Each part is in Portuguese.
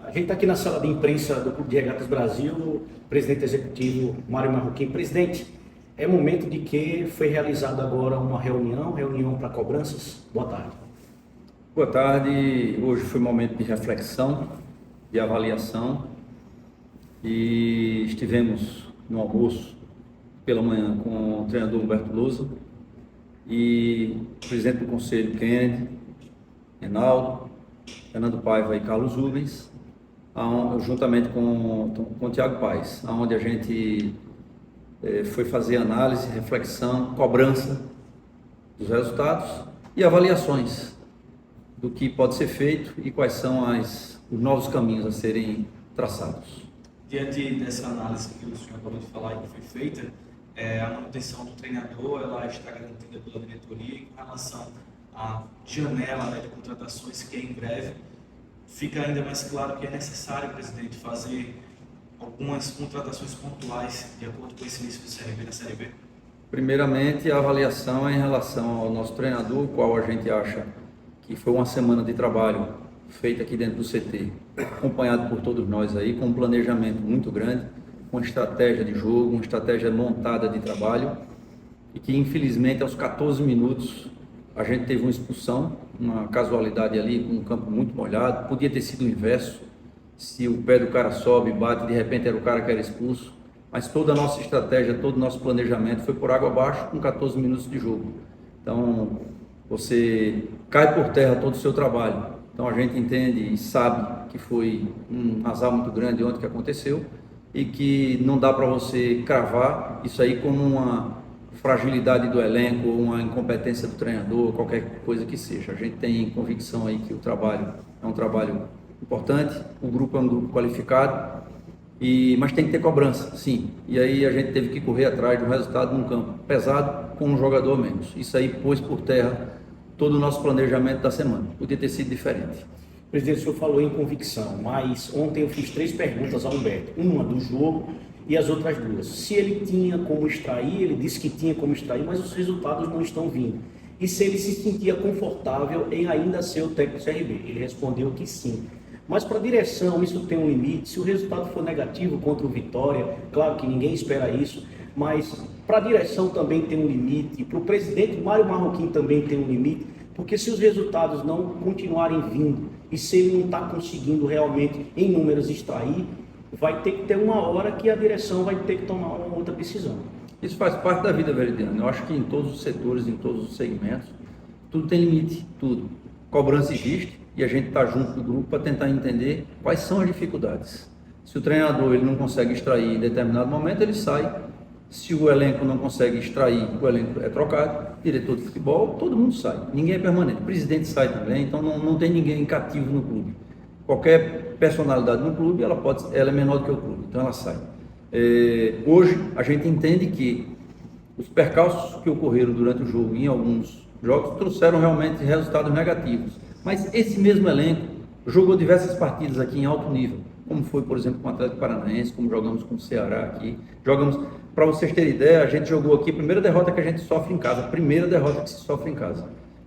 A gente está aqui na sala de imprensa do Clube de Regatas Brasil, presidente executivo Mário Marroquim. Presidente, é momento de que foi realizada agora uma reunião para cobranças. Boa tarde. Boa tarde. Hoje foi um momento de reflexão, de avaliação e estivemos no almoço pela manhã com o treinador Humberto Lousa e o presidente do Conselho Kennedy, Reinaldo, Fernando Paiva e Carlos Rubens, juntamente com o Thiago Paes, onde a gente foi fazer análise, reflexão, cobrança dos resultados e avaliações do que pode ser feito e quais são os novos caminhos a serem traçados. Diante dessa análise que o senhor acabou de falar e que foi feita, a manutenção do treinador ela está garantida pela diretoria e com relação à janela de contratações que é em breve, fica ainda mais claro que é necessário, presidente, fazer algumas contratações pontuais de acordo com esse início de Série B da Série B? Primeiramente, a avaliação é em relação ao nosso treinador, o qual a gente acha que foi uma semana de trabalho feita aqui dentro do CT, acompanhado por todos nós aí, com um planejamento muito grande, com estratégia de jogo, uma estratégia montada de trabalho, e que infelizmente aos 14 minutos a gente teve uma expulsão, uma casualidade ali, com um campo muito molhado, podia ter sido o inverso, se o pé do cara sobe, bate, de repente era o cara que era expulso, mas toda a nossa estratégia, todo o nosso planejamento foi por água abaixo com 14 minutos de jogo. Então, você cai por terra todo o seu trabalho. Então, a gente entende e sabe que foi um azar muito grande ontem que aconteceu e que não dá para você cravar isso aí como uma fragilidade do elenco, uma incompetência do treinador, qualquer coisa que seja. A gente tem convicção aí que o trabalho é um trabalho importante, o grupo é um grupo qualificado, mas tem que ter cobrança, sim. E aí a gente teve que correr atrás de um resultado num campo pesado com um jogador a menos. Isso aí pôs por terra todo o nosso planejamento da semana. Podia ter sido diferente. Presidente, o senhor falou em convicção, mas ontem eu fiz 3 perguntas ao Humberto, uma do jogo e as outras 2. Se ele tinha como extrair, ele disse que tinha como extrair, mas os resultados não estão vindo. E se ele se sentia confortável em ainda ser o técnico do CRB? Ele respondeu que sim. Mas para a direção isso tem um limite. Se o resultado for negativo contra o Vitória, claro que ninguém espera isso, mas para a direção também tem um limite, para o presidente Mário Marroquim também tem um limite, porque se os resultados não continuarem vindo e se ele não está conseguindo realmente em números extrair, vai ter que ter uma hora que a direção vai ter que tomar uma outra decisão. Isso faz parte da vida, Veridiano. Eu acho que em todos os setores, em todos os segmentos, tudo tem limite, tudo. Cobrança existe e a gente está junto do grupo para tentar entender quais são as dificuldades. Se o treinador ele não consegue extrair em determinado momento, ele sai. Se o elenco não consegue extrair, o elenco é trocado. Diretor de futebol, todo mundo sai. Ninguém é permanente. O presidente sai também, então não tem ninguém cativo no clube. Qualquer personalidade no clube, ela é menor do que o clube, então ela sai. Hoje, a gente entende que os percalços que ocorreram durante o jogo, em alguns jogos, trouxeram realmente resultados negativos. Mas esse mesmo elenco jogou diversas partidas aqui em alto nível, como foi, por exemplo, com o Atlético Paranaense, como jogamos com o Ceará aqui. Para vocês terem ideia, a gente jogou aqui a primeira derrota que a gente sofre em casa,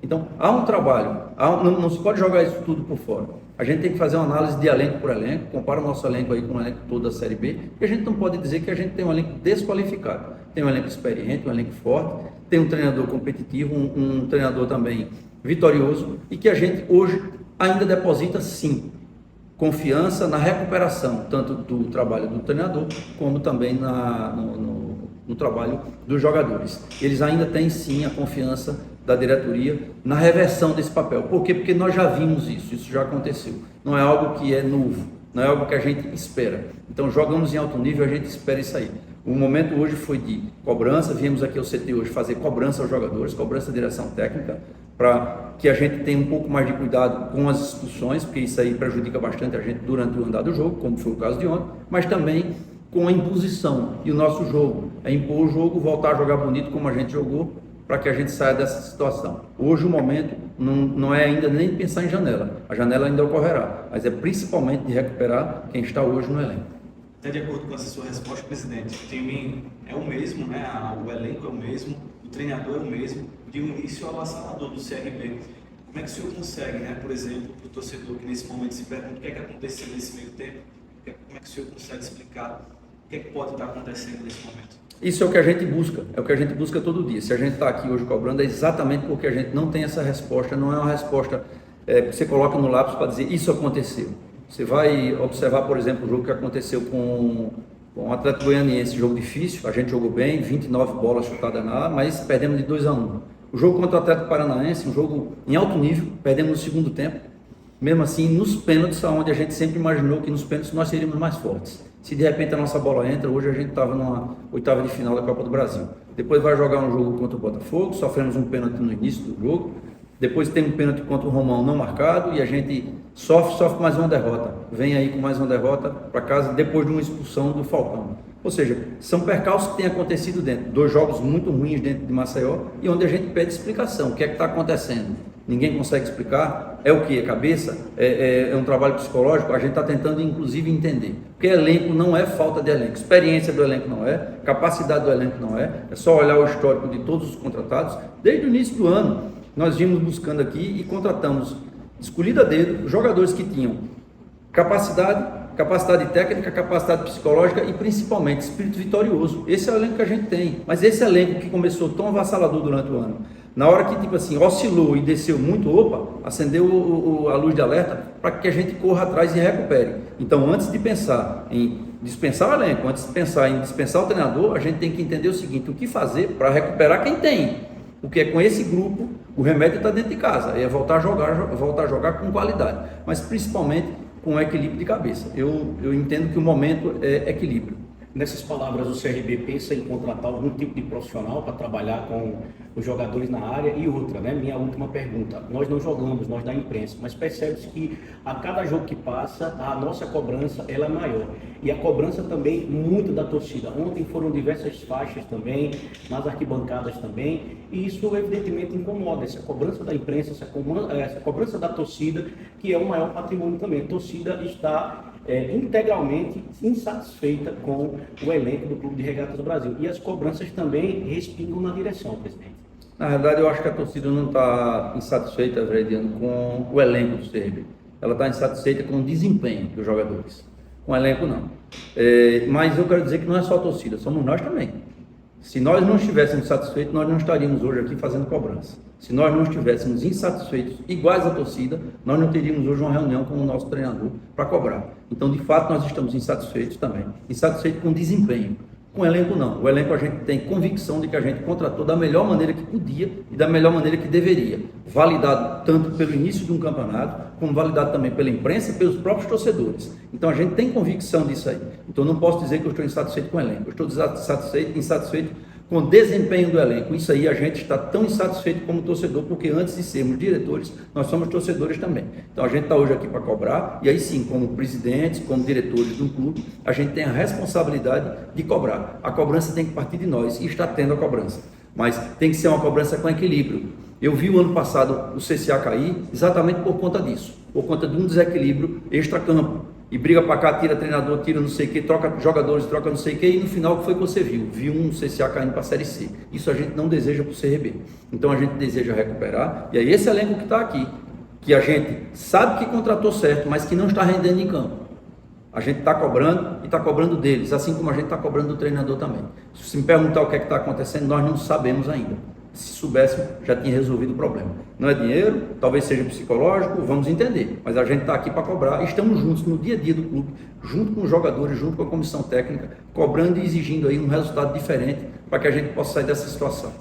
Então, há um trabalho, não se pode jogar isso tudo por fora. A gente tem que fazer uma análise de elenco por elenco, compara o nosso elenco aí com o elenco todo da Série B, e a gente não pode dizer que a gente tem um elenco desqualificado. Tem um elenco experiente, um elenco forte, tem um treinador competitivo, um treinador também vitorioso, e que a gente hoje ainda deposita, sim, confiança na recuperação, tanto do trabalho do treinador, como também no trabalho dos jogadores. Eles ainda têm, sim, a confiança da diretoria na reversão desse papel. Por quê? Porque nós já vimos isso já aconteceu. Não é algo que é novo, não é algo que a gente espera. Então, jogamos em alto nível, a gente espera isso aí. O momento hoje foi de cobrança, viemos aqui ao CT hoje fazer cobrança aos jogadores, cobrança à direção técnica, para que a gente tenha um pouco mais de cuidado com as expulsões, porque isso aí prejudica bastante a gente durante o andar do jogo, como foi o caso de ontem, mas também com a imposição. E o nosso jogo é impor o jogo, voltar a jogar bonito como a gente jogou, para que a gente saia dessa situação. Hoje o momento não é ainda nem pensar em janela, a janela ainda ocorrerá, mas é principalmente de recuperar quem está hoje no elenco. Até de acordo com essa sua resposta, presidente, o time é o mesmo, né? O elenco é o mesmo, o treinador é o mesmo, de um início avassalador do CRB. Como é que o senhor consegue, né, por exemplo, para o torcedor que nesse momento se pergunta o que é que aconteceu nesse meio tempo, como é que o senhor consegue explicar o que é que pode estar acontecendo nesse momento? Isso é o que a gente busca, é o que a gente busca todo dia. Se a gente está aqui hoje cobrando, é exatamente porque a gente não tem essa resposta, não é uma resposta que você coloca no lápis para dizer isso aconteceu. Você vai observar, por exemplo, o jogo que aconteceu com o Atlético Goianiense, jogo difícil, a gente jogou bem, 29 bolas chutadas na área, mas perdemos de 2-1. O jogo contra o Atlético Paranaense, um jogo em alto nível, perdemos no segundo tempo. Mesmo assim, nos pênaltis, onde a gente sempre imaginou que nos pênaltis nós seríamos mais fortes. Se de repente a nossa bola entra, hoje a gente estava numa oitava de final da Copa do Brasil. Depois vai jogar um jogo contra o Botafogo, sofremos um pênalti no início do jogo. Depois tem um pênalti contra o Romão não marcado e a gente sofre mais uma derrota. Vem aí com mais uma derrota para casa depois de uma expulsão do Falcão. Ou seja, são percalços que têm acontecido dentro. 2 jogos muito ruins dentro de Maceió e onde a gente pede explicação. O que é que está acontecendo? Ninguém consegue explicar. É o que? É cabeça? É um trabalho psicológico? A gente está tentando, inclusive, entender. Porque elenco não é falta de elenco. Experiência do elenco não é. Capacidade do elenco não é. É só olhar o histórico de todos os contratados. Desde o início do ano, nós vimos buscando aqui e contratamos, escolhido a dedo, jogadores que tinham capacidade técnica, capacidade psicológica e principalmente espírito vitorioso. Esse é o elenco que a gente tem. Mas esse elenco que começou tão avassalador durante o ano, na hora que tipo assim, oscilou e desceu muito, acendeu a luz de alerta para que a gente corra atrás e recupere. Então, antes de pensar em dispensar o elenco, antes de pensar em dispensar o treinador, a gente tem que entender o seguinte: o que fazer para recuperar quem tem. Porque com esse grupo, o remédio está dentro de casa, é voltar a jogar com qualidade, mas principalmente com equilíbrio de cabeça. Eu entendo que o momento é equilíbrio. Nessas palavras, o CRB pensa em contratar algum tipo de profissional para trabalhar com os jogadores na área? E outra, né? Minha última pergunta: nós não jogamos, nós da imprensa, mas percebe-se que a cada jogo que passa, a nossa cobrança ela é maior. E a cobrança também muito da torcida. Ontem foram diversas faixas também, nas arquibancadas também, e isso evidentemente incomoda. Essa cobrança da imprensa, essa cobrança da torcida, que é o maior patrimônio também. A torcida está integralmente insatisfeita com o elenco do Clube de Regatas do Brasil. E as cobranças também respingam na direção, presidente. Na verdade, eu acho que a torcida não está insatisfeita, Vrediano, com o elenco do CRB. Ela está insatisfeita com o desempenho dos jogadores. Com o elenco, não. Mas eu quero dizer que não é só a torcida, somos nós também. Se nós não estivéssemos satisfeitos, nós não estaríamos hoje aqui fazendo cobrança. Se nós não estivéssemos insatisfeitos, iguais à torcida, nós não teríamos hoje uma reunião com o nosso treinador para cobrar. Então, de fato, nós estamos insatisfeitos também. Insatisfeitos com o desempenho. Com o elenco, não. O elenco a gente tem convicção de que a gente contratou da melhor maneira que podia e da melhor maneira que deveria. Validado tanto pelo início de um campeonato, como validado também pela imprensa e pelos próprios torcedores. Então, a gente tem convicção disso aí. Então, eu não posso dizer que eu estou insatisfeito com o elenco. Eu estou insatisfeito com o desempenho do elenco. Isso aí a gente está tão insatisfeito como torcedor, porque antes de sermos diretores, nós somos torcedores também. Então a gente está hoje aqui para cobrar, e aí sim, como presidentes, como diretores do clube, a gente tem a responsabilidade de cobrar. A cobrança tem que partir de nós, e está tendo a cobrança. Mas tem que ser uma cobrança com equilíbrio. Eu vi o ano passado o CSA cair exatamente por conta disso, por conta de um desequilíbrio extra-campo. E briga para cá, tira treinador, tira não sei o que, troca jogadores, troca não sei o que, e no final o que foi que você viu? Viu um CSA caindo para a Série C. Isso a gente não deseja para o CRB. Então a gente deseja recuperar, e aí esse elenco que está aqui, que a gente sabe que contratou certo, mas que não está rendendo em campo. A gente está cobrando e está cobrando deles, assim como a gente está cobrando do treinador também. Se me perguntar o que é que está acontecendo, nós não sabemos ainda. Se soubéssemos, já tinha resolvido o problema. Não é dinheiro, talvez seja psicológico, vamos entender. Mas a gente está aqui para cobrar, estamos juntos no dia a dia do clube, junto com os jogadores, junto com a comissão técnica, cobrando e exigindo aí um resultado diferente para que a gente possa sair dessa situação.